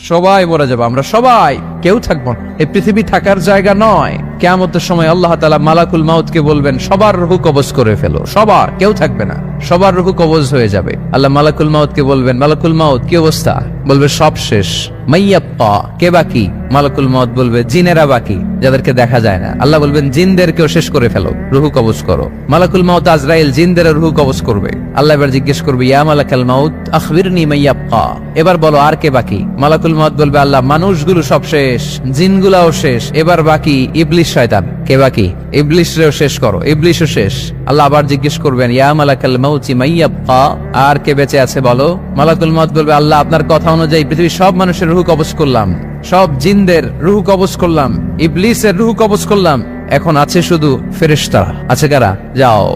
সবাই মরে যাবো, আমরা সবাই, কেউ থাকবো না। এই পৃথিবী থাকার জায়গা নয়। কিয়ামতের সময় আল্লাহ তাআলা মালাকুল মাউতকে বলবেন, সবার রূহ কবজ করে ফেলো, সবার, কেউ থাকবে না, সবার রূহ কবজ হয়ে যাবে। আল্লাহ মালাকুল মাউতকে বলবেন, মালাকুল মাউত কি অবস্থা? বলবে সব শেষ। মাইয়াব্বা, কে বাকি? মালাকুল মাউত বলবে জিনেরা বাকি, যাদেরকে দেখা যায় না। আল্লাহ বলবেন জিনদেরকেও শেষ করে ফেলো, রূহ কবজ করো। মালাকুল মাউত আজরাইল জিনদের রূহ কবজ করবে। আল্লাহ এবার জিজ্ঞেস করবে, ইয়া মালাকাল মাউত আখবিরনি মাইয়াব্বা, এবার বলো আর কে বাকি? মালাকুল মাউত বলবে, আল্লাহ মানুষগুলো সব শেষ, জিনগুলাও শেষ, এবার বাকি ইবলিস শয়তান। কে বাকি? ইবলিসরেও শেষ করো, ইবলিসও শেষ। আল্লাহ আবার জিজ্ঞেস করবেন, ইয়া মালাকাল মাউতি মাইয়াব্বা, আর কে বেঁচে আছে বলো? মালাকুল মাউত বলবে, আল্লাহ আপনার কথা অনুযায়ী পৃথিবীর সব মানুষের রূহ কবজ করলাম, সব জিনদের রূহ কবজ করলাম, ইবলিসের রূহ কবজ করলাম, এখন আছে শুধু ফেরেশতা। আছে কারা? যাও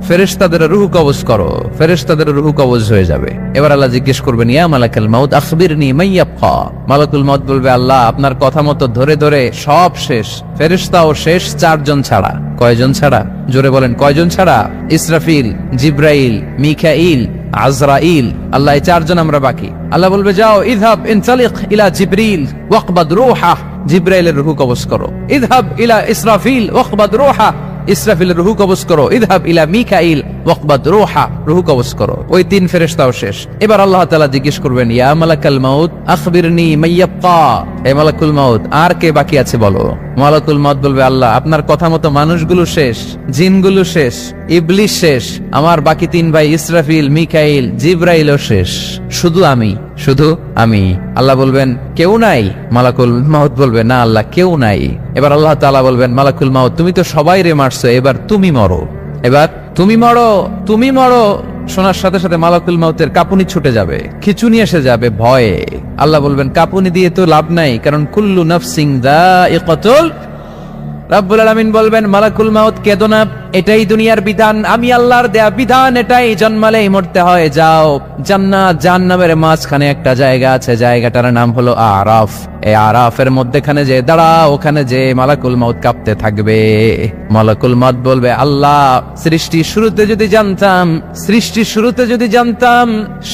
ফেরেশতাদের রূহ কবজ করো, ফেরেশতাদের রূহ কবজ হয়ে যাবে। এবার আল্লাহ জিজ্ঞেস করবেন, ইয়া মালাকাল মাউত আখবিরনি মাইয়াব্বা। মালাকুল মাউত বলবে, আল্লাহ আপনার কথা মতো ধরে ধরে সব শেষ, ফেরেশতাও শেষ, 4 জন ছাড়া। কয়জন ছাড়া? জোরে বলেন, কয়জন ছাড়া? ইসরাফিল, জিব্রাইল, মিকাইল, আজরাইল। আল্লাহ এই 4 জন আমরা বাকি। আল্লাহ বলবে, যাও ইযহাব ইনতালিক ইলা জিবরিল ওয়াকবাদ রূহা, জিব্রাইলের রূহ কবজ করো। ইযহাব ইলা ইসরাফিল ওয়াকবাদ রূহা, ইসরাফিলের রূহ কবজ করো। ইযহাব ইলা মিকাইল ওয়াকবাদ রূহা, রূহ কবজ করো। ওই 3 ফেরেশতাও শেষ। এবার আল্লাহ তাআলা জিজ্ঞেস করবেন, ইয়া মালাকাল মাউত আখবিরনি মাইয়াব্বা, হে মালাকুল মাউত আর কে বাকি আছে বলো? মালাকুল মাউত বলবে, আল্লাহ আপনার কথা মতো মানুষগুলো শেষ, জিনগুলো শেষ, ইবলিস শেষ, আমার বাকি 3 ভাই ইসরাফিল, মিকাইল, জিব্রাইলও শেষ, শুধু আমি, শুধু আমি। আল্লাহ বলবেন, কেউ নাই? মালাকুল মাউত বলবে, না আল্লাহ কেউ নাই। এবার আল্লাহ তাআলা বলবেন, মালাকুল মাউত তুমি তো সবাই রে মারছো, এবার তুমি মরো, এবার তুমি মরো, তুমি মরো। শোনার সাথে সাথে মালাকুল মাউতের কাঁপুনি ছুটে যাবে, খিচুনি এসে যাবে ভয়ে। আল্লাহ বলবেন, কাঁপুনি দিয়ে তো লাভ নাই, কারণ কুল্লু নাফসিন যায়িকাতুল। রাব্বুল আলামিন বলবেন, মালাকুল মাউত কেঁদো না, এটাই দুনিয়ার বিধান, আমি আল্লাহর দেয়া বিধান, এটাই, জন্মালেই মরতে হয়। যাও, জান্নাত জাহান্নামের মাঝখানে একটা জায়গা আছে, জায়গাটার নাম হলো আরাফ। এই আরাফের মধ্যখানে যে দাঁড়াও, ওখানে যে মালাকুল মাউত কাঁপতে থাকবে। মালাকুল মাউত বলবে, আল্লাহ সৃষ্টির শুরুতে যদি জানতাম, সৃষ্টির শুরুতে যদি জানতাম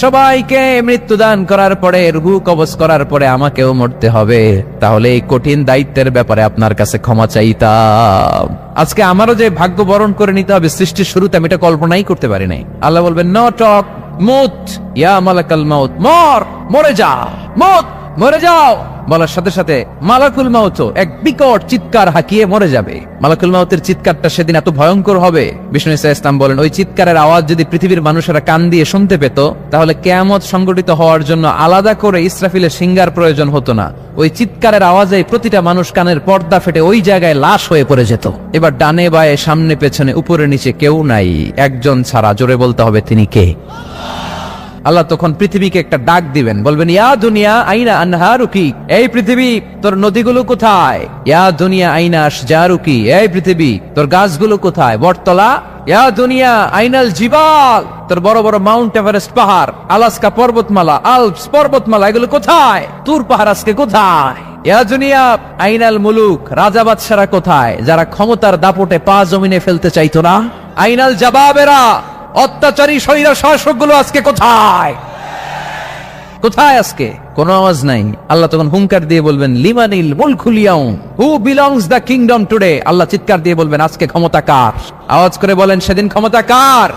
সবাইকে মৃত্যুদান করার পরে, রূহ কবজ করার পরে আমাকেও মরতে হবে, তাহলে এই কঠিন দায়িত্বের ব্যাপারে আপনার কাছে ক্ষমা চাইতাম। আজকে আমারও যে ভাগ্য বরণ করে নিতে হবে সৃষ্টির শুরুতে, আমি এটা কল্পনাই করতে পারি নাই। আল্লাহ বলবেন, নো টক, মুত ইয়া মালাকাল মাউত, মর, মরে যা, মুত, মরে যাও। বলার সাথে সাথে মালাকুল মাউত এক বিকট চিৎকার হাঁকিয়ে মরে যাবে। মালাকুল মাউতের চিৎকারটা সেদিন এত ভয়ঙ্কর হবে, বিষ্ণু ঈসা ইসলাম বলেন, ওই চিৎকারের আওয়াজ যদি পৃথিবীর মানুষেরা কান দিয়ে শুনতে পেত, তাহলে কিয়ামত সংগঠিত হওয়ার জন্য আলাদা করে ইসরাফিলের সিঙ্গার প্রয়োজন হতো না। ওই চিৎকারের আওয়াজে প্রতিটা মানুষ কানের পর্দা ফেটে ওই জায়গায় লাশ হয়ে পড়ে যেত। এবার ডানে বায়ে সামনে পেছনে উপরে নিচে কেউ নাই, একজন ছাড়া। জোরে বলতে হবে, তিনি কে? আল্লাহ তখন পৃথিবীকে একটা ডাক দিবেন, বলবেন, ইয়া দুনিয়া আইনা আনহারুকি, এই পৃথিবী তোর নদীগুলো কোথায়? ইয়া দুনিয়া আইনা আশজারুকি, এই পৃথিবী তোর গাছগুলো কোথায়? বটতলা। ইয়া দুনিয়া আইনাল জিবাল, তোর বড় বড় মাউন্ট এভারেস্ট পাহাড়, আলাস্কা পর্বতমালা, আলপস পর্বতমালা, এগুলো কোথায়? তুর পাহাড় আজকে কোথায়? ইয়া দুনিয়া আইনাল মুলুক, রাজা বাদশারা কোথায়, যারা ক্ষমতার দাপটে পা জমিনে ফেলতে চাইতো না? আইনাল জাবাবেরা, অত্যাচারী স্বৈর শাসকগুলো আজকে কোথায়? কোথায় আজকে? কোনো আওয়াজ নাই। আল্লাহ তখন হুঙ্কার দিয়ে বলবেন, লিমানিল মুলকুল ইয়াউম, who belongs the kingdom today. Allah চিৎকার দিয়ে বলবেন, আজকে ক্ষমতা কার? আওয়াজ করে বলেন, সেদিন ক্ষমতা কার?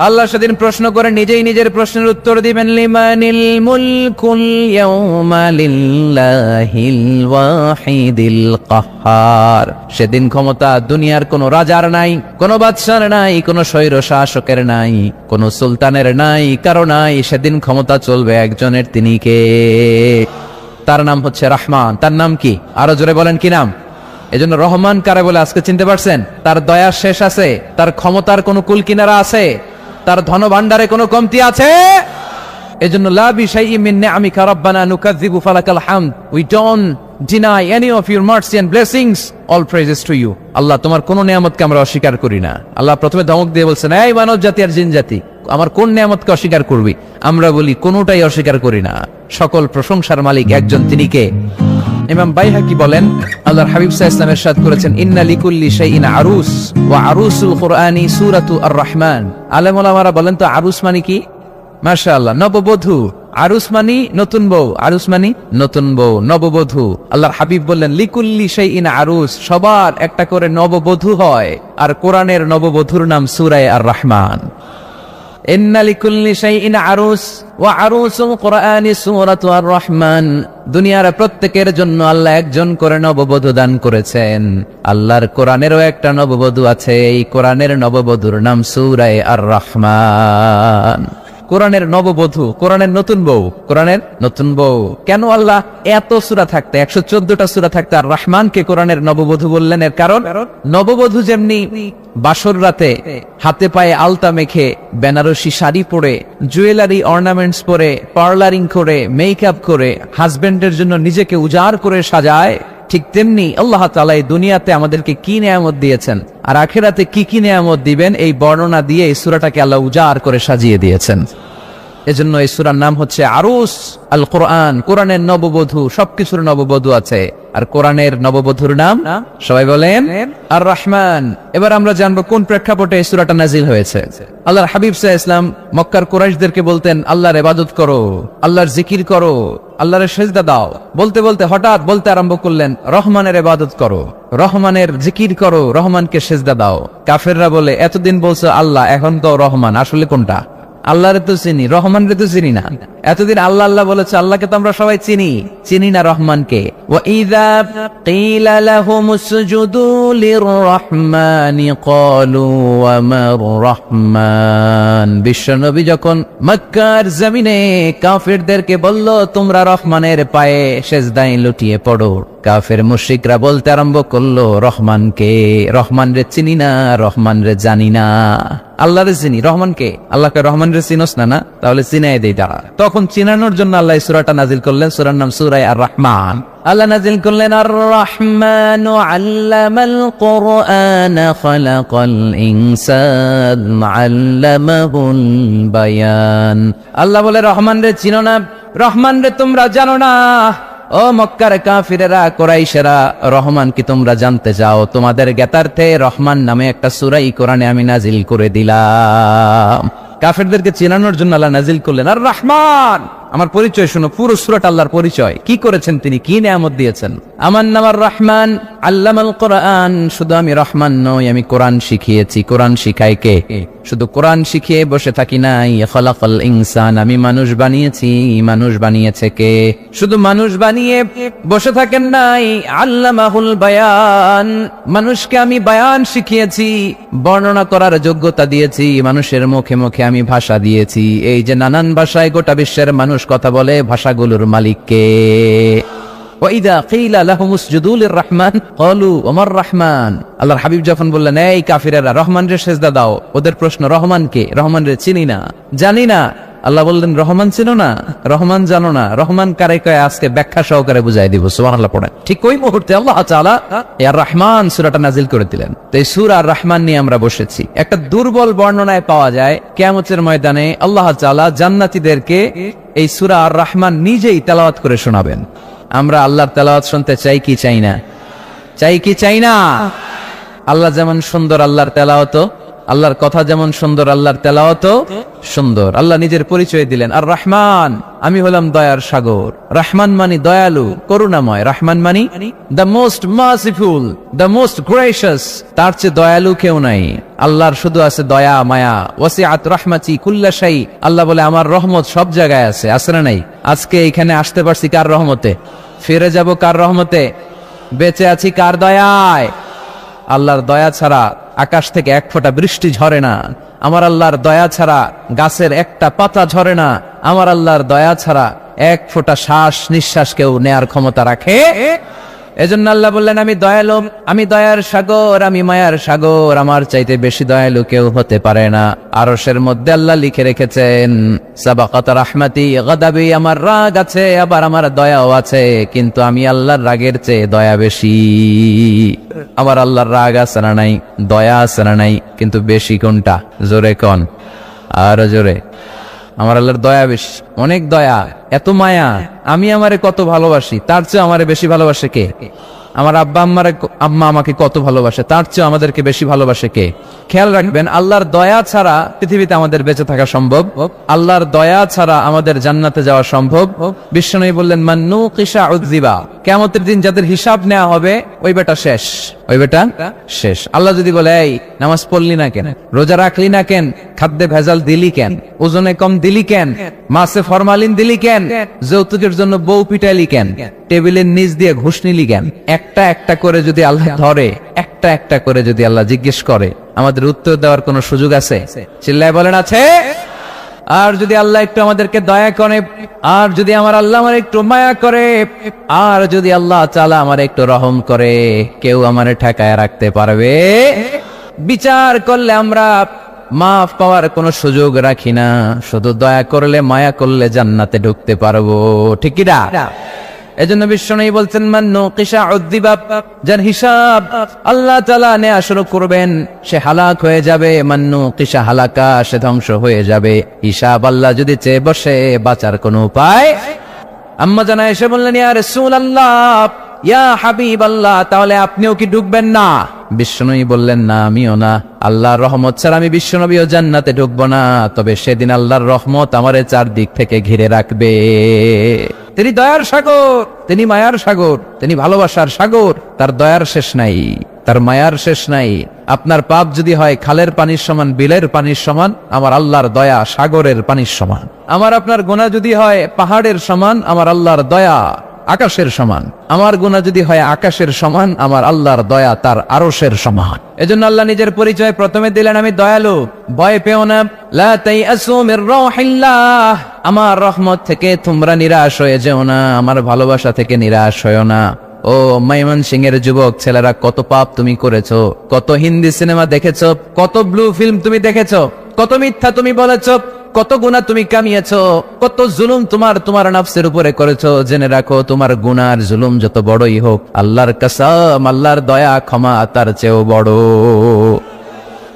আল্লাহ সেদিন প্রশ্ন করে নিজেই নিজের প্রশ্নের উত্তর দিবেন, লিমানিল মুলকুল ইয়াউমা লিল্লাহিল ওয়াহিদিল কাহ্হার। সেদিন ক্ষমতা দুনিয়ার কোন রাজার নাই, কোন বাদশার নাই, কোন স্বৈর শাসকের নাই, কোন সুলতানের নাই, কারো নাই। সেদিন ক্ষমতা চলবে একজনের, তিনি কে? তার নাম হচ্ছে রহমান। তার নাম কি? আরো জোরে বলেন, কি নাম? এজন্য রহমান কারে বলে আজকে চিনতে পারছেন? তার দয়ার শেষ আছে? তার ক্ষমতার কোন কুল কিনারা আছে? তার ধন ভান্ডারে কোনো কমতি আছে? এজন্য লা বিশাইইন মিন নিআমিকা রাব্বানা নুকাযযিবু ফালাকাল হামদ, we don't deny any of your mercy and blessings, all praises to you. Allah তোমার কোন নিয়ামতকে আমরা অস্বীকার করি না। আল্লাহ প্রথমে ধমক দিয়ে বলছেন, এই মানব জাতি আর জিন জাতি, আমার কোন নিয়ামতকে অস্বীকার করবি? আমরা বলি কোনটাই অস্বীকার করি না। সকল প্রশংসার মালিক একজন, তিনি কে? ইমাম বাইহাকি বলেন, আল্লাহর হাবিব সাল্লাল্লাহু আলাইহি ওয়াসাল্লাম ইরশাদ করেছেন, ইন্না লিকুল্লি শাইইন আরুস ওয়া আরুসুল কুরআনি সূরাতু আর রহমান। আলেম ওলামারা বলেন, তো আরুস মানে কি? মাশাআল্লাহ, নববধূ। আরুস মানি নতুন বউ, আরুস মানি নতুন বউ, নববধূ। আল্লাহর হাবিব বললেন লিকুল্লি শাইইন আরুস, সবার একটা করে নববধূ হয়। আর কোরআনের নববধূর নাম সূরা আর রহমান। ইন্না লিকুল্লি শাইইন আরুস ওয়া আরুসুল কুরআনি সূরাতু আর রহমান। দুনিয়ার প্রত্যেকের জন্য আল্লাহ একজন করে নববধূ দান করেছেন। আল্লাহর কোরআনেরও একটা নববধূ আছে, এই কোরআনের নববধূর নাম সূরা আর রহমান। কোরআনের নববধূ, কোরআনের নতুন বউ, কোরআনের নতুন বউ। কেন আল্লাহ এত সূরা থাকতে 114টা সূরা থাকতে আর রহমানকে কোরআনের নববধূ বললেন? এর কারণ নববধূ যেমনি বাসর রাতে হাতে পায়ে আলতা মেখে, বেনারসি শাড়ি পরে, জুয়েলারি অর্নামেন্টস পরে, পার্লারিং করে, মেকআপ করে হাজবেন্ডের জন্য নিজেকে উজাড় করে সাজায়, ঠিক তেমনি আল্লাহ তাআলা এই দুনিয়াতে আমাদেরকে কি নেয়ামত দিয়েছেন আর আখিরাতে কি কি নেয়ামত দিবেন, এই বর্ণনা দিয়ে এই সূরাটাকে আল্লাহ উজাড় করে সাজিয়ে দিয়েছেন। এজন্য এই সূরার নাম হচ্ছে আরুস আল কোরআন। কোরআনের নববধূ, সবকিছুর নববধূ আছে। আর কোরআনের নববধূর নাম সবাই বলেন আর রহমান। এবার আমরা জানবো কোন প্রেক্ষাপটে এই সূরাটা নাজিল হয়েছে। আল্লাহর হাবিব সাল্লাল্লাহু আলাইহি ওয়াসাল্লাম মক্কার কুরাইশদেরকে বলতেন আল্লাহর ইবাদত করো, আল্লাহর জিকির করো, আল্লাহর সিজদা দাও। বলতে বলতে হঠাৎ বলতে আরম্ভ করলেন রহমানের ইবাদত করো, রহমানের জিকির করো, রহমানকে সিজদা দাও। কাফেররা বলে এতদিন বলছো আল্লাহ, এখন তো রহমান, আসলে কোনটা? আল্লাহরে তো চিনি, রহমানরে তো চিনি না। এতদিন আল্লাহ আল্লাহ বলেছে, আল্লাহকে তো আমরা সবাই চিনি, চিনি না রহমানকে। ওয়া ইযা কিলা লাহুম উসজুদু লিররহমানি ক্বালু ওয়া মার রহমান। বিশ্বনবী যখন মক্কার জমিনে কাফেরদেরকে বলল তোমরা রহমানের পায়ে সিজদায় লুটিয়ে পড়ো, কাফের মুশরিকরা বলতে আরম্ভ করলো রহমানকে, রহমানরে চিনি না, রহমানরে জানি না। আল্লাহরে চিনি, রহমানকে? আল্লাহকে রহমানরে চিনোস না? না, তাহলে চিনাই দেই দাঁড়া। তখন চিনানোর জন্য আল্লাহ এই সূরাটা নাজিল করলেন। সূরার নাম সূরা আর রহমান। আল্লাহ নাজিল করলেন আর রহমানু আল্লামাল কুরআন খালাকাল ইনসান আল্লামাহুল বায়ান। আল্লাহ বলে রহমানরে চিনো না, রহমানরে তোমরা জানো না। ও মক্কার কাফিরেরা, কুরাইশেরা, রহমান কি তোমরা জানতে চাও? তোমাদের জ্ঞাতার্থে রহমান নামে একটা সূরা কোরআনে আমি নাজিল করে দিলাম। কাফেরদেরকে চেনানোর জন্য আল্লাহ নাজিল করলেন আর রহমান। আমার পরিচয় শোনো, পুরো সূরাটা আল্লাহর পরিচয়, কি করেছেন তিনি, কি নিয়ামত দিয়েছেন। আমার নাম আর রহমান আল্লামাল কোরআন। শুধু আমি রহমান নই, আমি কোরআন শিখিয়েছি। কোরআন শিখাই কে? শুধু কোরআন শিখিয়ে বসে থাকি নাই। খালাকাল ইনসান, আমি মানুষ বানিয়েছি। মানুষ বানিয়েছে কে? শুধু মানুষ বানিয়ে বসে থাকেন নাই, আল্লামাহুল বায়ান, মানুষকে আমি বায়ান শিখিয়েছি, বর্ণনা করার যোগ্যতা দিয়েছি। মানুষের মুখে মুখে আমি ভাষা দিয়েছি। এই যে নানান ভাষায় গোটা বিশ্বের মানুষ কথা বলে, ভাষাগুলোর মালিক কে? ওয়াইদা কিলা লাহুম উসজুদু লিররহমান ক্বালু ওয়া মার রহমান। আল্লাহর হাবিব যখন বললেন এই কাফিরেরা রহমানরে সিজদা দাও, ওদের প্রশ্ন রহমান কে? রহমানরে চিনি না, জানি না। আল্লাহ বললেন রহমান চিনো না, রহমান জানো না, রহমান কারে কয় আজকে ব্যাখ্যা সহকারে বুঝাই দিব। সুবহানাল্লাহ পড়েন। ঠিক ওই মুহূর্তে আল্লাহ তাআলা আর রহমান সূরাটা নাজিল করে দিলেন। তো এই সূরা আর রহমান নিয়ে আমরা বসেছি। একটা দুর্বল বর্ণনায় পাওয়া যায় কিয়ামতের ময়দানে আল্লাহ তাআলা জান্নাতীদেরকে এই সূরা আর রহমান নিজেই তেলাওয়াত করে শোনাবেন। আমরা আল্লাহর তেলাওয়াত শুনতে চাই কি চাই না? চাই কি চাই না? আল্লাহ যেমন সুন্দর, আল্লাহর তেলাওয়াত, আল্লাহর কথা যেমন সুন্দর, আল্লাহর তেলাওয়াত সুন্দর। আল্লাহ নিজের পরিচয় দিলেন আর রহমান, আমি হলাম দয়ার সাগর। রহমান মানি দয়ালু, করুণাময়। রহমান মানি the most merciful, the most gracious. তার চেয়ে দয়ালু কেউ নাই। আল্লাহর শুধু আছে দয়া মায়া। ওয়াসিআত রাহমাতি কুল্লা শাই। আল্লাহ বলে আমার রহমত সব জায়গায় আছে। আছে না নাই? আজকে এখানে আসতে পারছি কার রহমতে? ফিরে যাব কার রহমতে? বেঁচে আছি কার দয়ায়? আল্লাহর দয়া ছাড়া আকাশ থেকে এক ফোঁটা বৃষ্টি ঝরে না। আমার আল্লাহর দয়া ছাড়া গাছের একটা পাতা ঝরে না। আমার আল্লাহর দয়া ছাড়া এক ফোঁটা শ্বাস নিঃশ্বাস কেউ নেয়ার ক্ষমতা রাখে? এজন্য আল্লাহ বললেন আমি দয়ালু, আমি দয়ার সাগর, আমি মায়ার সাগর। আমার চাইতে বেশি দয়ালু কেউ হতে পারে না। আরশের মধ্যে আল্লাহ লিখে রেখেছেন সাবাকাত রাহমাতি গাদাবি, আমার রাগ আছে আবার আমার দয়াও আছে, কিন্তু আমি আল্লাহর রাগের চেয়ে দয়া বেশি। আমার আল্লাহর রাগ আছে না নাই? দয়া আছে না নাই? কিন্তু বেশি কোনটা? জোরে কোন, আরো জোরে। আমার আল্লাহর দয়া বেশি, অনেক দয়া, এত মায়া। আমি আমারে কত ভালোবাসি, তার চেয়ে আমারে বেশি ভালোবাসে কে? আমার আম্মা আমাকে কত ভালোবাসে, তার চেয়ে আমাদেরকে বেশি ভালোবাসে কে? খেয়াল রাখবেন, আল্লাহর দয়া ছাড়া পৃথিবীতে আমাদের বেঁচে থাকা সম্ভব, আল্লাহর দয়া ছাড়া আমাদের জান্নাতে যাওয়া সম্ভব। বিশ্বনবী বললেন, মান্নু কিসা উযিবা, কিয়ামতের দিন যাদের হিসাব নেওয়া হবে ওই বেটা শেষ, ওই বেটা শেষ। আল্লাহ যদি বলে, এই নামাজ পড়লি না কেন, রোজা রাখলি না কেন, খাদ্যে ভেজাল দিলি কেন, ওজনে কম দিলি কেন, মাছে ফরমালিন দিলি কেন, যৌতুকের জন্য বউ পিটাইলি কেন, টেবিলের নিচ দিয়ে ঘুষ নিলি কেন, একটা একটা করে যদি আল্লাহ ধরে, একটা একটা করে যদি আল্লাহ জিজ্ঞেস করে, আমাদের উত্তর দেওয়ার কোনো সুযোগ আছে? চিল্লায় বলেন আছে? আর যদি আল্লাহ একটু আমাদেরকে দয়া করে, আর যদি আমার আল্লাহ আমার একটু মায়া করে, আর যদি আল্লাহ তাআলা আমার একটু রহম করে, কেউ আমার ঠেকায় রাখতে পারবে? বিচার করলে আমরা মাফ পাওয়ার কোনো সুযোগ রাখি না, শুধু দয়া করলে মায়া করলে জান্নাতে ঢুকতে পারবো, ঠিক কি না? এজন্য বিশ্বনবী বলছেন, মান নুকিশা উযিবা, যার হিসাব আল্লাহ তাআলা নেওয়া শুরু করবেন সে হালাক হয়ে যাবে। মান নুকিশা হালাকা, সে ধ্বংস হয়ে যাবে। হিসাব আল্লাহ যদি চেয়ে বসে, বাঁচার কোনো উপায়? আম্মা জানা এসে বললেন, ইয়া রাসূলুল্লাহ, ইয়া হাবিবাল্লাহ, তাহলে আপনিও কি ঢুকবেন না? বিশ্বনবী বললেন, না, আমিও না। আল্লাহর রহমত ছাড়া আমি বিশ্বনবীও জান্নাতে ঢুকবো না, তবে সেদিন আল্লাহর রহমত আমারে চারদিক থেকে ঘিরে রাখবে। তিনি দয়ার সাগর, তিনি মায়ার সাগর, তিনি ভালোবাসার সাগর। তার দয়ার শেষ নাই, তার মায়ার শেষ নাই। আপনার পাপ যদি হয় খালের পানির সমান, বিলের পানির সমান, আমার আল্লাহর দয়া সাগরের পানির সমান। আমার আপনার গুনাহ যদি হয় পাহাড়ের সমান, আমার আল্লাহর দয়া আকাশের সমান। আমার গুনাহ যদি হয় আকাশের সমান, আমার আল্লাহর দয়া তার আরশের সমান। এজন্য আল্লাহ নিজের পরিচয় প্রথমে দিলেন, আমি দয়ালু, ভয় পেও না। লা তাইআসু মির রাহিল্লাহ, আমার রহমত থেকে তোমরা নিরাশ হয়ে যেও না, আমার ভালোবাসা থেকে নিরাশ হয়ো না। ও ময়মনসিংহের যুবক ছেলেরা, কত পাপ তুমি করেছো, কত হিন্দি সিনেমা দেখেছো, কত ব্লু ফিল্ম তুমি দেখেছো, কত মিথ্যা তুমি বলেছো, কত গুনাহ তুমি কামিয়েছো, কত জুলুম তোমার নফসের উপরে করেছো। জেনে রাখো, তোমার গুনার জুলুম যত বড়ই হোক, আল্লাহর কসম, আল্লাহর দয়া ক্ষমা তার চেয়েও বড়।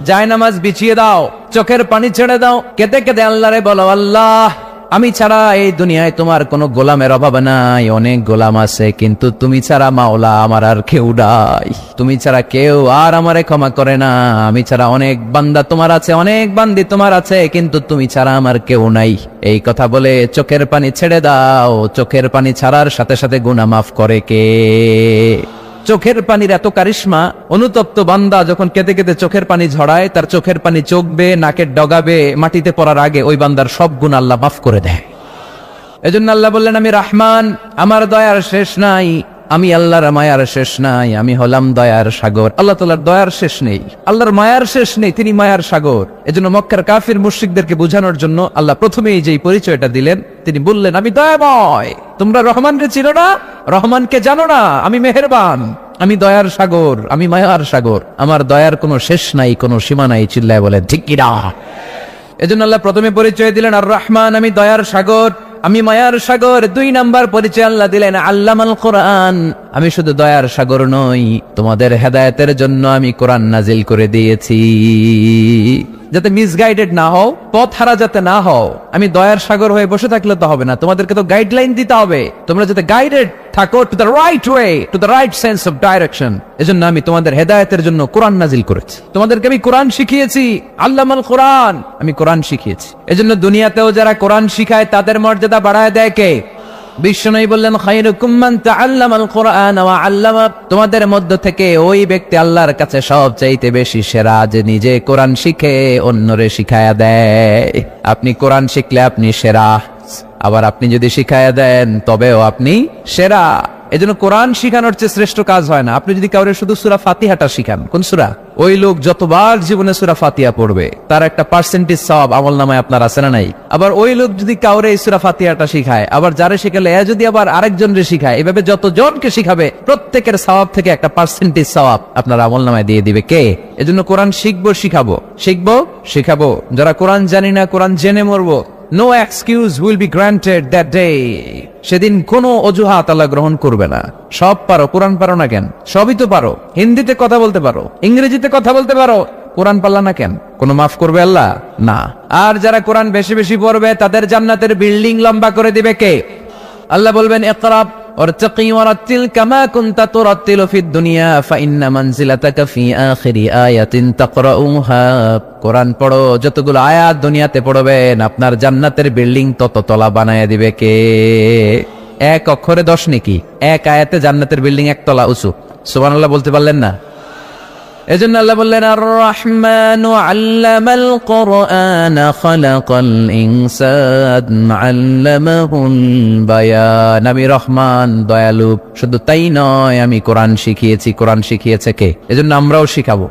জায়নামাজ বিছিয়ে দাও, চোখের পানি ছেড়ে দাও, কেঁদে কেঁদে আল্লাহরে বলো, আল্লাহ, আমি ছাড়া এই দুনিয়ায় তোমার কোনো গোলামের অভাব নাই, অনেক গোলাম আছে, কিন্তু তুমি ছাড়া মাওলা আমার আর কেউ নাই। তুমি ছাড়া কেউ আর আমারে ক্ষমা করে না। আমি ছাড়া অনেক বান্দা তোমার আছে, অনেক বান্দি তোমার আছে, কিন্তু তুমি ছাড়া আমার কেউ নাই। এই কথা বলে চোখের পানি ছেড়ে দাও। চোখের পানি ছাড়ার সাথে সাথে গুনাহ মাফ করে কে? চোখের পানির এত কারিশমা, অনুতপ্ত বান্দা যখন কেঁদে কেঁদে চোখের পানি ঝরায়, তার চোখের পানি চোখবে, নাকের ডগাবে, মাটিতে পড়ার আগে ওই বান্দার সব গুনাহ আল্লাহ মাফ করে দেয়। এজন্য আল্লাহ বললেন, আমি রহমান, আমার দয়ার শেষ নাই। আমি আল্লাহর মায়ার শেষ নাই, আমি হলাম দয়ার সাগর। আল্লাহ তাআলার দয়ার শেষ নেই, আল্লাহর মায়ার শেষ নেই, তিনি মায়ার সাগর। এজন্য মক্কার কাফির মুশরিকদেরকে বোঝানোর জন্য আল্লাহ প্রথমেই যেই পরিচয়টা দিলেন, তিনি বললেন, আমি দয়াময়। তোমরা রহমানকে চিনো না, রহমানকে জানো না, আমি মেহেরবান, আমি দয়ার সাগর, আমি মায়ার সাগর। আমার দয়ার কোনো শেষ নাই, কোনো সীমা নাই। চিল্লায় বলেন ঠিক কি না? এজন্য আল্লাহ প্রথমে পরিচয় দিলেন আর রহমান, আমি দয়ার সাগর, আমি মায়ার সাগর। 2 নাম্বার পরিচয় আল্লাহ দিলেন আল্লামাল কোরআন, আমি শুধু দয়ার সাগর নই, তোমাদের হেদায়েতের জন্য আমি কোরআন নাজিল করে দিয়েছি, যাতে মিসগাইডেড না হও, পথ হারা যাতে না হও। আমি দয়ার সাগর হয়ে বসে থাকলে তো হবে না, তোমাদেরকে তো গাইডলাইন দিতে হবে, তোমরা যাতে গাইডেড থাকো to the right way, to the right sense of direction. এজন্য আমি তোমাদের হেদায়েতের জন্য কোরআন নাজিল করেছি, তোমাদেরকে আমি কোরআন শিখিয়েছি। আল্লামাল কোরআন, আমি কোরআন শিখিয়েছি। এজন্য দুনিয়াতেও যারা কোরআন শিখায় তাদের মর্যাদা বাড়ায় দেয় কে? বিশ্বনবী বললেন, খায়রুকুম মান তাআল্লামাল কোরআন ওয়া আল্লামা, তোমাদের মধ্য থেকে ওই ব্যক্তি আল্লাহর কাছে সবচাইতে বেশি সেরা, যে নিজে কোরআন শিখে অন্যরে শিখায়া দেয়। আপনি কোরআন শিখলে আপনি সেরা, আবার আপনি যদি শিখায়া দেন তবেও আপনি সেরা। এজন্য কোরআন শিখানোর চেয়ে শ্রেষ্ঠ কাজ হয় না। আপনি যদি কাউরে শুধু সূরা ফাতিহাটা শিখান, কোন সূরা, ওই লোক যতবার জীবনে সূরা ফাতিহা পড়বে তার একটা পার্সেন্টেজ সওয়াব আমলনামায় আপনার আছে না নাই? আবার ওই লোক যদি কাউরে এই সূরা ফাতিহাটা শিখায়, আবার যারে শিখালে এ যদি আবার আরেকজনরে শিখায়, এভাবে যতজনকে শিখাবে প্রত্যেকের সওয়াব থেকে একটা পার্সেন্টেজ সওয়াব আপনার আমলনামায় দিয়ে দিবে কে? এজন্য কোরআন শিখবো, শিখাবো, শিখবো, শিখাবো। যারা কোরআন জানি না, কোরআন জেনে মরবো, no excuse will be granted that day, সেদিন কোনো অজুহাত আল্লাহ গ্রহণ করবে না। সব পারো, কোরআন পারো না কেন? সবই তো পারো, হিন্দিতে কথা বলতে পারো, ইংরেজিতে কথা বলতে পারো, কোরআন পারলা না কেন? কোনো মাফ করবে আল্লাহ? না। আর যারা কোরআন বেশি বেশি পড়বে তাদের জান্নাতের বিল্ডিং লম্বা করে দিবে কে? আল্লাহ বলবেন, ইকরা ওয়ারতাকি ওয়ারাতিল কামা কুনতা তুরাতিলু ফিদ দুনিয়া ফাইন্না মানজিলাতাকা ফি আখিরি আয়াতিন তাকরাউহা। কোরআন পড়ো, যতগুলো আয়াত দুনিয়াতে পড়বেন আপনার জান্নাতের বিল্ডিং তত তলা বানায় দিবে কে? এক অক্ষরে 10 নেকি, এক আয়াতে জান্নাতের বিল্ডিং একতলা উঁচু। সুবহানাল্লাহ বলতে পারলেন না? এজন্য আল্লাহ বললেন আর রহমানু আল্লামাল কুরআন খালাকাল ইনসান আল্লামাহুল বায়ান। আমি রহমান, দয়ালু। শুধু তাই নয়, আমি কোরআন শিখিয়েছি। কোরআন শিখিয়েছে কে? এজন্য আমরাও শিখাবো।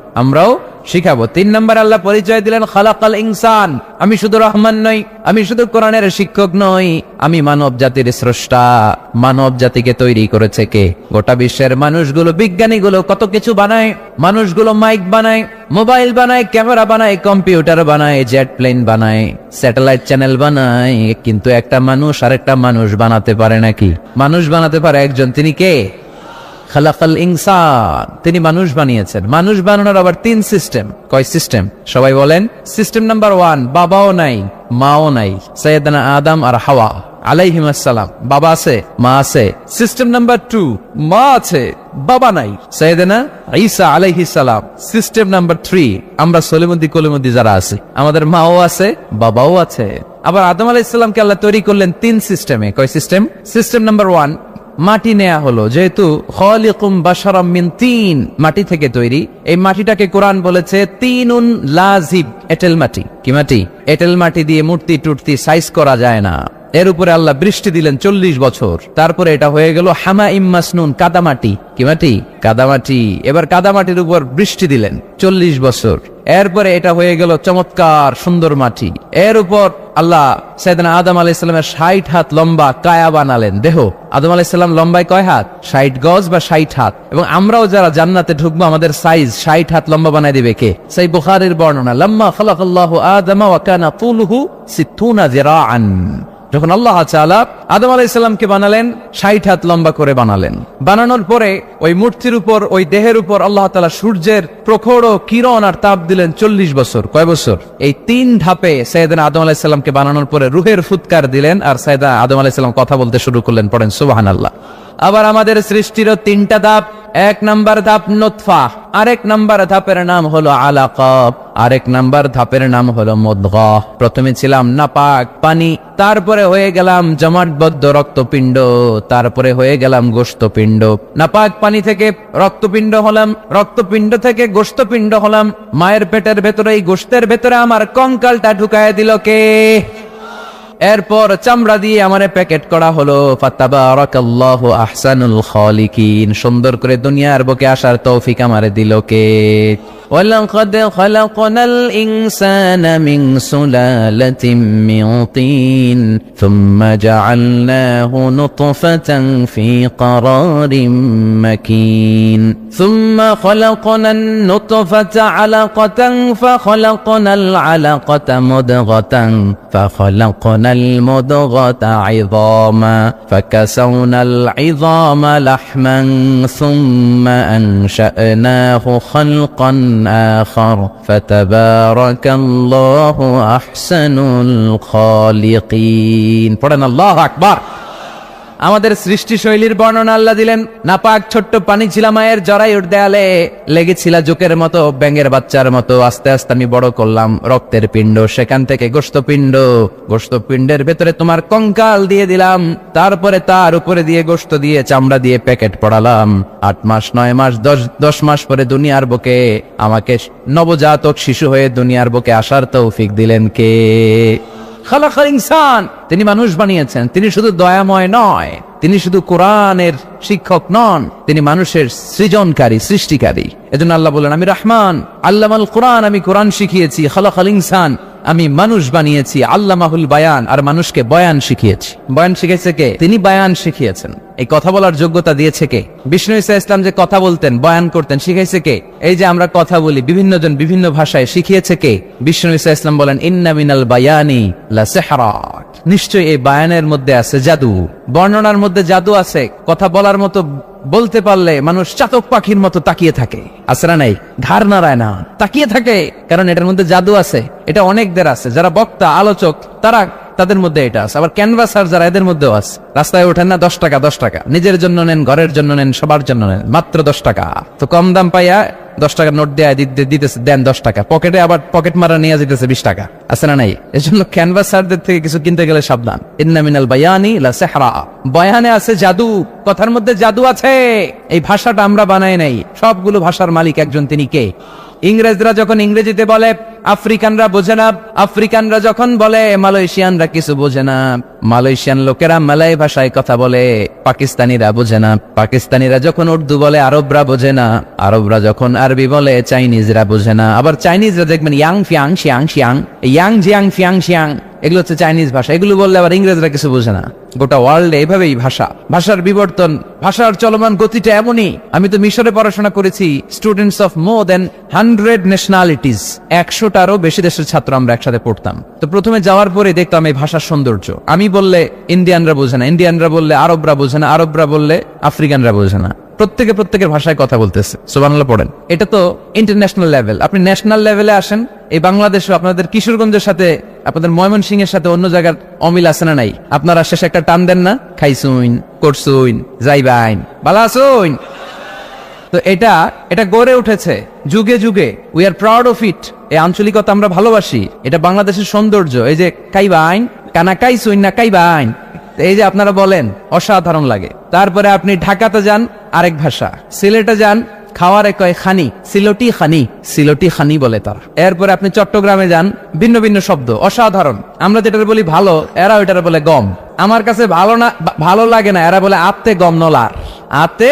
3 নম্বর আল্লাহ পরিচয় দিলেন খালাকাল ইনসান। আমি শুধু রহমান নই, আমি শুধু কোরআনের শিক্ষক নই, আমি মানব জাতির স্রষ্টা। মানব জাতিকে তৈরি করেছে কে? গোটা বিশ্বের মানুষগুলো, বিজ্ঞানীগুলো কত কিছু বানায়। মানুষগুলো মাইক বানায়, মোবাইল বানায়, ক্যামেরা বানায়, কম্পিউটার বানায়, জেট প্লেন বানায়, স্যাটেলাইট চ্যানেল বানায়, কিন্তু একটা মানুষ আরেকটা মানুষ বানাতে পারে নাকি? মানুষ বানাতে পারে একজন, তিনি কে? খালাকাল ইনসান, তিনি মানুষ বানিয়েছেন। মানুষ বানানোর আবার 3 সিস্টেম। কয় সিস্টেম? সবাই বলেন। সিস্টেম নাম্বার 1, বাবাও নাই মাও নাই, সাইয়েদনা আদম আর হাওয়া আলাইহিস সালাম। বাবা আছে, মা আছে। সিস্টেম নাম্বার 2, মা আছে, বাবা নাই, সাইয়েদনা ঈসা আলাইহিস সালাম। সিস্টেম নাম্বার 3, আমরা সলিমুদ্দি কলিমুদ্দি যারা আছে, আমাদের মাও আছে, বাবাও আছে। আবার আদম আলাইহিস সালামকে আল্লাহ তৈরি করলেন 3 সিস্টেমে। কয় সিস্টেম? সিস্টেম নাম্বার 1, মাটি নেয়া হলো, যেহেতু খালিকুম বাশারাম মিন তিন, মাটি থেকে তৈরি। এই মাটিটাকে কোরআন বলেছে তিনুন লাজিব, এঁটেল মাটি। কি মাটি? এঁটেল মাটি দিয়ে মূর্তি টুর্তি সাইজ করা যায় না। এর উপরে আল্লাহ বৃষ্টি দিলেন 40 বছর, তারপরে এটা হয়ে গেল হামাইম মাসনুন, কাদামাটি। কি মাটি? কাদামাটি। এবার কাদামাটির উপর বৃষ্টি দিলেন 40 বছর, এরপরে এটা হয়ে গেল চমৎকার সুন্দর মাটি। এর উপর আল্লাহ সাইয়েদনা আদম আলাইহিস সালামের 60 হাত লম্বা কায়া বানালেন, দেহ। আদম আলাইহিস সালাম লম্বায় কয় হাত? 60 গজ বা 60 হাত। এবং আমরাও যারা জান্নাতে ঢুকবো আমাদের সাইজ 60 হাত লম্বা বানাই দিবে কে? সেই বুখারীর বর্ণনা, লাম্মা খালাকাল্লাহু আদমা ওয়া কানা তুলুহু 60 যিরাআন। যখন আল্লাহ তাআলা আদম আলাইহিস সালামকে বানালেন, 60 হাত লম্বা করে বানালেন। বানানোর পরে ওই মূর্তির উপর, ওই দেহের উপর আল্লাহ তাআলা সূর্যের প্রখর কিরণ আর তাপ দিলেন 40 বছর। কয় বছর? এই 3 ধাপে সাইয়েদনা আদম আলাইহিস সালামকে বানানোর পরে রূহের ফুৎকার দিলেন, আর সাইয়েদনা আদম আলাইহিস সালাম কথা বলতে শুরু করলেন। পড়েন সুবহানাল্লাহ। আবার আমাদের সৃষ্টিরও 3টা ধাপ। 1 নাম্বার ধাপ নুতফা, আরেক নাম্বার ধাপের নাম হলো আলাকা, আরেক নাম্বার ধাপের নাম হলো মুদগাহ। প্রথমে ছিলাম নাপাক পানি, তারপরে হয়ে গেলাম জমাটবদ্ধ রক্তপিণ্ড, তারপরে হয়ে গেলাম গোশতপিণ্ড। নাপাক পানি থেকে রক্তপিণ্ড হলাম, রক্তপিণ্ড থেকে গোশতপিণ্ড হলাম। মায়ের পেটের ভেতরে, এই গোশতের ভেতরে আমার কঙ্কালটা ঢুকায় দিল কে? এরপর চামড়া দিয়ে আমারে প্যাকেট করা হলো। ফাতাবারাকাল্লাহু আহসানুল খালিকিন, সুন্দর করে দুনিয়ার বুকে আসার তৌফিক আমারে দিল কে? ওয়ালাকাদ খালাকনাল ইনসানা মিন সুলালাতিন মিন তিন সুম্মা জাআলনাহু নুতফাতান ফি ক্বারারিন মাকিন সুম্মা খালাকনান নুতফাতা আলাকাতান ফাখালাকনাল আলাকাতা মুদগাতান ফাখালাকনাল মুদগাতা ইযামা ফাকাসাওনাল ইযামা লাহমান সুম্মা আনশা'নাহু খালকান آخر فتبارك الله أحسن الخالقين। পড়েন আল্লাহু আকবার। আমাদের সৃষ্টি শৈলীর বর্ণনা আল্লাহ দিলেন। নাপাক ছোট্ট পানি ছিল মায়ের জরায়ুর দেয়ালে, লেগেছিল জোকের মতো, ব্যাঙের বাচ্চার মতো। আস্তে আস্তে আমি বড় করলাম রক্তের পিণ্ড, সেখান থেকে গোশতপিণ্ড, গোশতপিণ্ডের ভেতরে তোমার কঙ্কাল দিয়ে দিলাম, তারপরে তার উপরে দিয়ে গোশত দিয়ে চামড়া দিয়ে প্যাকেট পড়ালাম। 8 মাস 9 মাস 10 মাস পরে দুনিয়ার বুকে আমাকে নবজাতক শিশু হয়ে দুনিয়ার বুকে আসার তৌফিক দিলেন কে? খালাকাল ইনসান, তিনি মানুষ বানিয়েছেন। তিনি শুধু দয়াময় নয়, তিনি শুধু কোরআনের শিক্ষক নন, তিনি মানুষের সৃজনকারী, সৃষ্টিকারী। এজন্য আল্লাহ বলেন আমি রহমান, আল্লামাল কোরআন, আমি কোরআন শিখিয়েছি। খালাকাল ইনসান, আমি মানুষ বানিয়েছি। আল্লামাহুল বায়ান, আর মানুষকে বয়ান শিখিয়েছি। বয়ান শিখেছে কে? তিনি বায়ান শিখিয়েছেন। এই কথা বলার যোগ্যতা দিয়েছে কে? বিষ্ণু ঈসা ইসলাম যে কথা বলতেন, বয়ান করতেন, শিখাইছে কে? এই যে আমরা কথা বলি বিভিন্ন জন বিভিন্ন ভাষায়, শিখিয়েছে কে? বিষ্ণু ঈসা ইসলাম বলেন ইন্না মিনাল বায়ানি লা সিহরা, নিশ্চয় এই বায়ানের মধ্যে আছে জাদু, বর্ণনার মধ্যে জাদু আছে। কথা বলার মতো, বলতে পারলে মানুষ চাতক পাখির মতো তাকিয়ে থাকে, আসরা নাই, ঘাড় নাড়ায় না, তাকিয়ে থাকে, কারণ এটার মধ্যে জাদু আছে। এটা অনেকদের আছে, যারা বক্তা আলোচক, তারা তাদের মধ্যে এটা আছে। আবার ক্যানভাসার যারা, এদের মধ্যেও আছে। রাস্তায় ওঠেন না, 10 টাকা 10 টাকা, নিজের জন্য নেন, ঘরের জন্য নেন, সবার জন্য নেন, মাত্র 10 টাকা। তো কম দাম পাইয়া 10 টাকার নোট দেয় দিতেছে, দেন 10 টাকা, পকেটে আবার পকেট মারা নিয়ে যেতেছে 20 টাকা, আছে না নাই? এজন্য ক্যানভাসারদের থেকে কিছু কিনতে গেলে সাবধান। ইন্না মিনাল বায়ানি লা সিহরা, বয়ানে আছে জাদু, কথার মধ্যে জাদু আছে। এই ভাষাটা আমরা বানাই নাই, সবগুলো ভাষার মালিক একজন, তিনি কে? ইংরেজরা যখন ইংরেজিতে বলে আফ্রিকানরা বোঝে না, আফ্রিকানরা যখন বলে মালয়েশিয়ানরা কিছু বোঝে না, মালয়েশিয়ান লোকেরা মালয় ভাষায় কথা বলে, পাকিস্তানিরা বোঝে না, পাকিস্তানিরা যখন উর্দু বলে আরবরা বোঝে না, আরবরা যখন আরবি বলে চাইনিজরা বোঝে না। আবার চাইনিজরা দেখবেন ইয়াং ফিয়াং শিয়াং শিয়াং, ইয়াং জিয়াং ফিয়াং শিয়াং, এগুলো হচ্ছে চাইনিজ ভাষা। এগুলো বললে আবার ইংরেজরা কিছু বোঝে না। গোটা ওয়ার্ল্ডে এইভাবেই ভাষার বিবর্তন, ভাষার চলমান গতিটা এমনই। আমি তো মিশরে পড়াশোনা করেছি, students of more than 100 nationalities, 100টারও বেশি দেশের ছাত্র আমরা একসাথে পড়তাম। তো প্রথমে যাওয়ার পরে দেখতাম এই ভাষার সৌন্দর্য। আমি বললে ইন্ডিয়ানরা বোঝে না, ইন্ডিয়ানরা বললে আরবরা বোঝে না, আরবরা বললে আফ্রিকানরা বোঝে না। প্রত্যেকের ভাষায় কথা বলতেছে, সুবহানাল্লাহ পড়েন। এটা তো ইন্টারন্যাশনাল লেভেল। আপনি ন্যাশনাল লেভেলে আসেন, এই বাংলাদেশে আপনাদের কিশোরগঞ্জের সাথে, আপনাদের ময়মনসিং এর সাথে অন্য জায়গার অমিল আছে না নাই? আপনারা শেষে একটা টান দেন না, খাইছুইন, করছুইন, যাইবাইন, ভালো আছুইন। তো এটা গড়ে উঠেছে যুগে যুগে। We are proud of it. এই আঞ্চলিকতা আমরা ভালোবাসি, এটা বাংলাদেশের সৌন্দর্য। এই যে কাইবাইন, কানা কাইছুইন না কাইবাইন, এই যে আপনারা বলেন, অসাধারণ লাগে। তারপরে আপনি ঢাকাতে যান, আরেক ভাষা। সিলেটে যান, খাওয়ারে কয় খানি, সিলটি খানি, সিলটি খানি বলে তারা। এরপরে আপনি চট্টগ্রামে যান, ভিন্ন ভিন্ন শব্দ, অসাধারণ। আমরা যেটা বলি ভালো, এরা ওইটারে বলে গম। আমার কাছে ভালো লাগে না, এরা বলে আত্তে গম নলার, আত্তে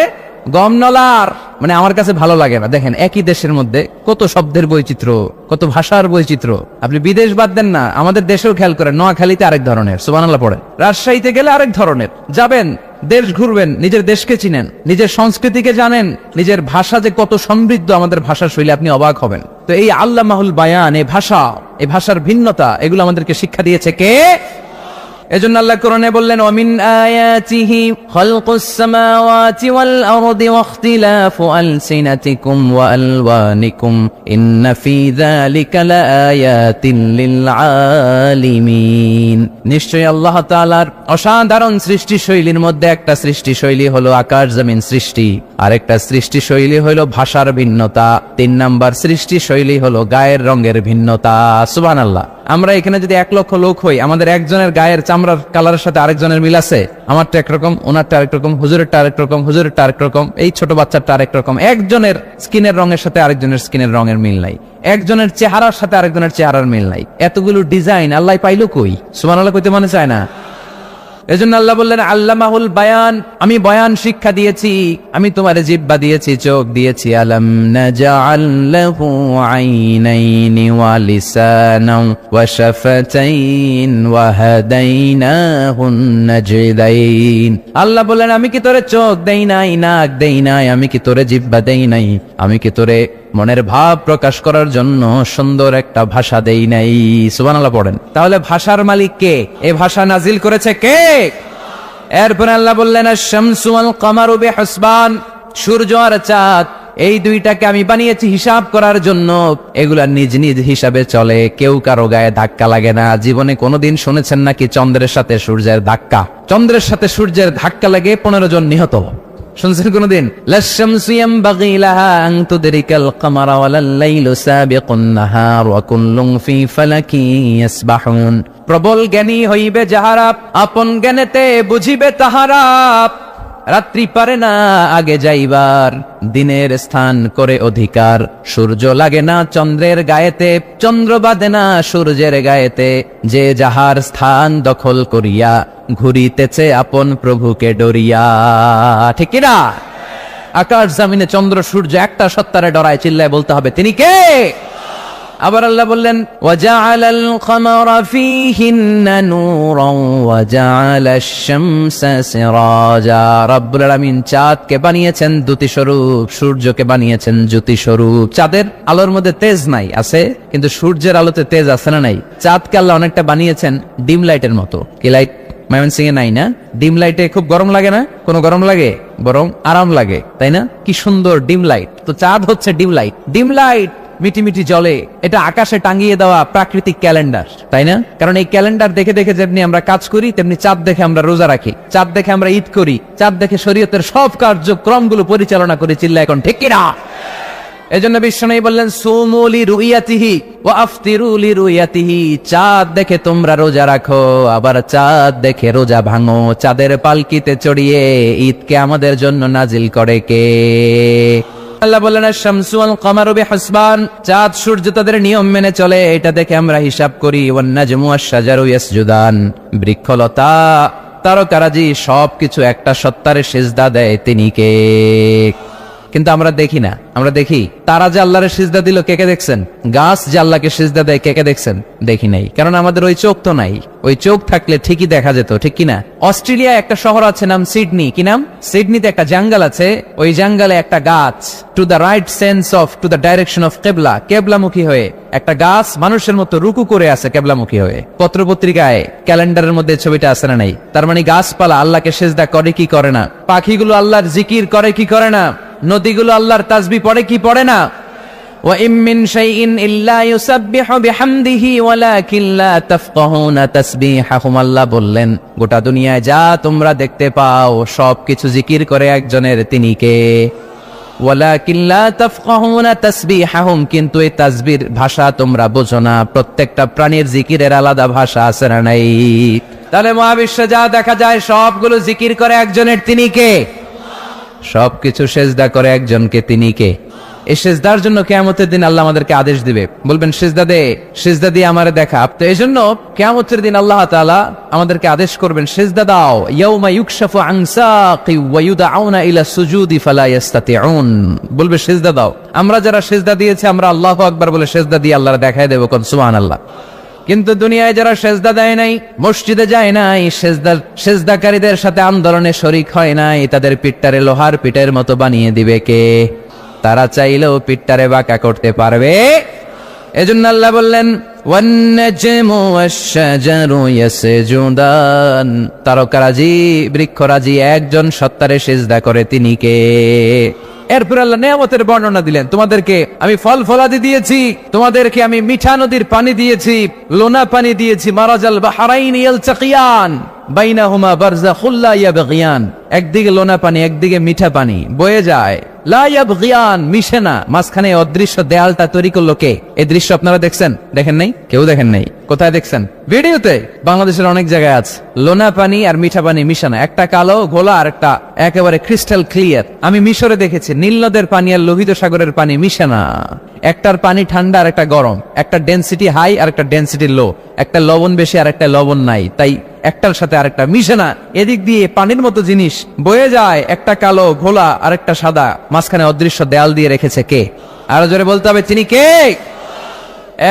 গম নলার, মানে আমার কাছে ভালো লাগে না। দেখেন, একই দেশের মধ্যে কত শব্দের বৈচিত্র্য, কত ভাষার বৈচিত্র্য। আপনি বিদেশ বাদ দেন না, আমাদের দেশেও খেয়াল করেন। নোয়াখালীতে আরেক ধরনের, সুবহানাল্লাহ পড়েন। রাজশাহীতে গেলে আরেক ধরনের। যাবেন, দেশ ঘুরবেন, নিজের দেশকে চিনেন, নিজের সংস্কৃতিকে জানেন, নিজের ভাষা যে কত সমৃদ্ধ, আমাদের ভাষা শৈলী, আপনি অবাক হবেন। তো এই আল্লামাহুল বায়ান, এই ভাষার ভিন্নতা, এগুলো আমাদেরকে শিক্ষা দিয়েছে কে? এজন্য আল্লাহ কোরআনে বললেন, ওয়ামিন আয়াতিহি খালকুস সামাওয়াতি ওয়াল আরদি ওয়াখতিলাফু আলসিনাতিকুম ওয়া আলওয়ানিকুম ইন্না ফি যালিকা লাআয়াতিন লিল আলিমিন। নিশ্চয়ই আল্লাহ তাআলার অসাধারণ সৃষ্টি শৈলীর মধ্যে একটা সৃষ্টি শৈলী হলো আকাশ জমিন সৃষ্টি, আরেকটা সৃষ্টি শৈলী হলো ভাষার ভিন্নতা, 3 নাম্বার সৃষ্টি শৈলী হলো গায়ের রঙের ভিন্নতা। সুবহানাল্লাহ। আমরা এখানে যদি 1 লক্ষ লোক হই, আমাদের একজনের গায়ের চামড়ার কালারের সাথে আরেকজনের মিল আছে? আমারটা একরকম, ওনারটা আরেক রকম, হুজুরেরটা আরেক রকম, হুজুরেরটা আরেক রকম, এই ছোট বাচ্চারটা আরেক রকম। একজনের স্কিনের রঙের সাথে আরেকজনের স্কিনের রঙের মিল নাই, একজনের চেহারার সাথে আরেকজনের চেহারার মিল নাই। এতগুলো ডিজাইন আল্লাহ পাইলো কই? সুবহানাল্লাহ কইতে মনে চায় না? এজন্য আল্লাহ বললেন, আল্লামাহুল বায়ান, আমি বয়ান শিক্ষা দিয়েছি, আমি তোমারে জিহ্বা দিয়েছি, চোখ দিয়েছি। আলাম নাজআল লাহু আইনাইনি ওয়া লিসানান ওয়া শাফাতাইন ওয়া হাদাইনাহুন নাজদাইন। আল্লাহ বললেন, আমি কি তোরে চোখ দেই নাই, নাক দেই নাই, আমি কি তোরে জিহ্বা দেই নাই, আমি কি তোরে মনের ভাব প্রকাশ করার জন্য সুন্দর একটা ভাষা দেই নাই? সুবহানাল্লাহ পড়েন। তাহলে ভাষার মালিক কে? এই ভাষা নাজিল করেছে কে? এরপর আল্লাহ বললেন, আশ-শামসু ওয়াল কামারু বিহুসবান, সূর্য আর চাঁদ, এই দুইটাকে আমি বানিয়েছি হিসাব করার জন্য। এগুলা নিজ নিজ হিসাবে চলে, কেউ কারো গায়ে ধাক্কা লাগে না। জীবনে কোনোদিন শুনেছেন নাকি চন্দ্রের সাথে সূর্যের ধাক্কা? চন্দ্রের সাথে সূর্যের ধাক্কা লাগে 15 জন নিহত। শুনছেন কোনদিন? লাশ-শামসু ইয়ানবাগি লাহা আন তুদরিকাল কামারা ওয়ালাল লাইলু সাবিকুন নাহার ওয়া কুল্লুন ফি ফালাকিন ইয়াসবাহুন। প্রবল জ্ঞানী হইবে যাহারা, আপন জ্ঞানেতে বুঝিবে তাহারা। রাত্রি পারে না আগে যাইবার, দিনের স্থান করে অধিকার। সূর্য লাগে না চন্দ্রের গায়েতে, চন্দ্র বাঁধে না সূর্যের গায়েতে। যে যাহার স্থান দখল করিয়া, ঘুরিতেছে আপন প্রভুকে ডরিয়া। ঠিক কিনা? আকাশ জমিনে চন্দ্র সূর্য একটা সত্তারে ডরায়, চিল্লায় বলতে হবে, তিনি কে? আবার আল্লাহ বললেন, ওয়াজআলাল কামারা ফীহিন্না নূরান ওয়াজআলাশ শামসা সিরাজা। রব্বুল আলামিন চাঁদকে বানিয়েছেন দ্যুতি স্বরূপ, সূর্যকে বানিয়েছেন জ্যোতি স্বরূপ। চাঁদের আলোর মধ্যে তেজ নাই, আছে, কিন্তু সূর্যের আলোতে তেজ আছে না নাই? চাঁদকে আল্লাহ অনেকটা বানিয়েছেন ডিম লাইটের মতো। কি লাইট ময়মনসিংহে নাই না? ডিম লাইটে খুব গরম লাগে না? কোনো গরম লাগে? বরং আরাম লাগে, তাই না? কি সুন্দর ডিম লাইট। তো চাঁদ হচ্ছে ডিম লাইট। ডিম লাইট মিটি মিটি জলে, এটা আকাশে টাঙিয়ে দেওয়া প্রাকৃতিক ক্যালেন্ডার, তাই না? কারণ এই ক্যালেন্ডার দেখে দেখে যেমনি আমরা কাজ করি, তেমনি চাঁদ দেখে আমরা রোজা রাখি, চাঁদ দেখে আমরা ঈদ করি, চাঁদ দেখে শরীয়তের সব কার্যক্রমগুলো পরিচালনা করি। চিল্লা এখন ঠিক কিনা? এজন্য বিশ্বনবী বললেন সুমু লিরুইয়াতিহি ওয়া আফতিরু লিরুইয়াতিহি, চাঁদ দেখে তোমরা রোজা রাখো, আবার চাঁদ দেখে রোজা ভাঙো। চাঁদের পালকিতে চড়িয়ে ঈদকে আমাদের জন্য নাজিল করে কে? আল্লাহ বললেন আশ-শামসু ওয়াল কমারু বিহিসবান, চাঁদ সূর্য তাদের নিয়ম মেনে চলে, এটা দেখে আমরা হিসাব করি। ওয়ান নাজমু ওয়াশ-শাজারু ইয়াসজুদান, বৃক্ষলতা তারকারাজি সবকিছু একটা সত্তারে সিজদা দেয়, তিনি কে? কিন্তু আমরা দেখি না। আমরা দেখি তারা যে আল্লাহরে সিজদা দিল, কে কে দেখছেন? গাছ যে আল্লাহকে সিজদা দেয়, কে কে দেখছেন? দেখি নাই, কারণ আমাদের ওই চোখ তো নাই। ওই চোখ থাকলে ঠিকই দেখা যেত, ঠিক কিনা? অস্ট্রেলিয়া একটা শহর আছে নাম সিডনি, কি নাম? সিডনিতে একটা জঙ্গল আছে, ওই জঙ্গলে একটা গাছ to the right sense of to the direction of কেবলা, কেবলামুখী হয়ে একটা গাছ মানুষের মতো রুকু করে আছে কেবলামুখী হয়ে। পত্রপত্রিকায় ক্যালেন্ডারের মধ্যে ছবিটা আছে না নাই? তার মানে গাছপালা আল্লাহকে সিজদা করে কি করে না? পাখিগুলো আল্লাহর জিকির করে কি করে না? নদীগুলো আল্লাহর তাসবিহ পড়ে কি পড়ে না? ওয়া ইম মিন শাইইন ইল্লা ইউসাব্বিহু বিহামদিহি ওয়ালাকিন লা তাফকাহুনা তাসবিহাহুম, আল্লাহ বললেন গোটা দুনিয়ায় যা তোমরা দেখতে পাও সবকিছু জিকির করে একজনের, তিনি কে? ওয়ালাকিন লা তাফকাহুনা তাসবিহাহুম, কিন্তু এই তাসবির ভাষা তোমরা বোঝো না। প্রত্যেকটা প্রাণীর জিকিরের আলাদা ভাষা আছে না নাই? তাহলে মহাবিশ্বে যা দেখা যায় সবগুলো জিকির করে একজনের, তিনি কে? সবকিছু সেজদা করে একজনকে, তিনি কে? এই সেজদার জন্য কিয়ামতের দিন আল্লাহ আমাদেরকে আদেশ দিবে, বলবেন সেজদা দে, সেজদা দিয়ে আমারে দেখা। তো এই জন্য কিয়ামতের দিন আল্লাহ তাআলা আমাদেরকে আদেশ করবেন সেজদা দাও। ইয়াউমা ইউকশাফু আন সাকি ওয়া ইউদআউনা ইলা সুজুদি ফালা ইস্তাতিউন, বলবে সেজদা দাও। আমরা যারা সেজদা দিয়েছি আমরা আল্লাহু আকবার বলে সেজদা দিয়ে আল্লাহর দেখায় দেব, কোন সুবহানাল্লাহ। কিন্তু দুনিয়ায় যারা সেজদা দেয় নাই, মসজিদে যায় নাই, সেজদাকারীদের সাথে আন্দোলনে শরীক হয় নাই, তাদের পিঠটারে লোহার পিঠের মতো বানিয়ে দিবে কে? তারা চাইলেও পিঠটারে বাঁকা করতে পারবে? এজন্য আল্লাহ বললেন ওয়ান নাজমু ওয়াশ-শাজারু ইয়াসজুদান, তারকারাজি বৃক্ষরাজি একজন সত্তারে সিজদা করে, তিনি কে? এরপর আল্লাহ নিয়ামতের বর্ণনা দিলেন, তোমাদেরকে আমি ফল ফলাদি দিয়েছি, তোমাদেরকে আমি মিঠা নদীর পানি দিয়েছি, লোনা পানি দিয়েছি। মারাজাল বাহরাইন ইয়ালতাকিয়ান বাইনাহুমা বারযাখুল লা ইয়াবগিয়ান, একদিকে লোনা পানি একদিকে মিঠা পানি বয়ে যায়, লা ইয়াবগিয়ান মিশে না, মাঝখানে অদৃশ্য দেয়ালটা তৈরি করলো কে? এই দৃশ্য আপনারা দেখছেন? দেখেন নাই? কেউ দেখেন নাই? কোথায় দেখছেন? ভিডিওতে। বাংলাদেশের অনেক জায়গায় আছে লোনা পানি আর মিঠা পানি মিশানো, একটা কালো ঘোলা আর একটা একেবারে ক্রিস্টাল ক্লিয়ার। আমি মিশরে দেখেছি নীল নদের পানি আর লোহিত সাগরের পানি মিশে না, একটার পানি ঠান্ডা আর একটা গরম, একটা ডেনসিটি হাই আর একটা ডেনসিটি লো, একটা লবণ বেশি আর একটা লবণ নাই, তাই একটার সাথে আরেকটা মিশে না। এদিক দিয়ে পানির মতো জিনিস বয়ে যায়, একটা কালো ঘোলা আর একটা সাদা, মাঝখানে অদৃশ্য দেয়াল দিয়ে রেখেছে কে? আরো জোরে বলতে হবে, তিনি কে?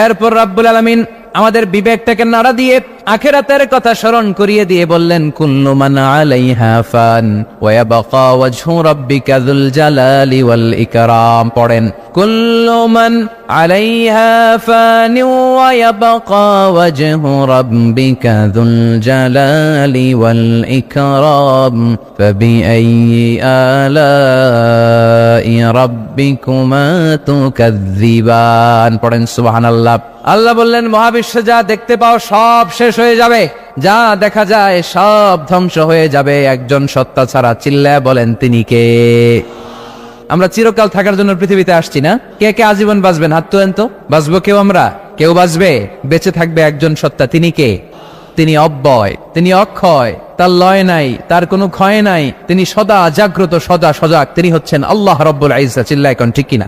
এরপর রাব্বুল আলামিন আমাদের বিবেকটাকে নাড়া দিয়ে আখিরাতের কথা স্মরণ করিয়ে দিয়ে বললেন কুল্লু মান আলাইহা ফান ওয়া ইয়াবকা ওয়াজহু রাব্বিকা যুল জালালি ওয়াল ইকরাম। পড়েন কুল্লু মান আলাইহা ফান ওয়া ইয়াবকা ওয়াজহু রাব্বিকা যুল জালালি ওয়াল ইকরাম ফাবিআইয়ি আলাই রাব্বিকুমা তুকাযযিবান। পড়েন সুবহানাল্লাহ। আল্লাহ বললেন মহাবিশ্বে যা দেখতে পাও সব শেষ হয়ে যাবে, যা দেখা যায় সব ধ্বংস হয়ে যাবে একজন সত্তা ছাড়া। চিল্লায় বলেন তিনি কে? আমরা চিরকাল থাকার জন্য পৃথিবীতে আসছি না? কে কে আজীবন বাঁচবেন? হাত তোলেন তো। বাঁচবো কেউ? আমরা কেউ বাঁচবে? বেঁচে থাকবে একজন সত্তা, তিনি কে? তিনি অব্যয়, তিনি অক্ষয়, তার লয় নাই, তার কোনো ক্ষয় নাই, তিনি সদা জাগ্রত, সদা সজাগ, তিনি হচ্ছেন আল্লাহ রাব্বুল ইজ্জত। চিল্লায় কোন ঠিক কিনা?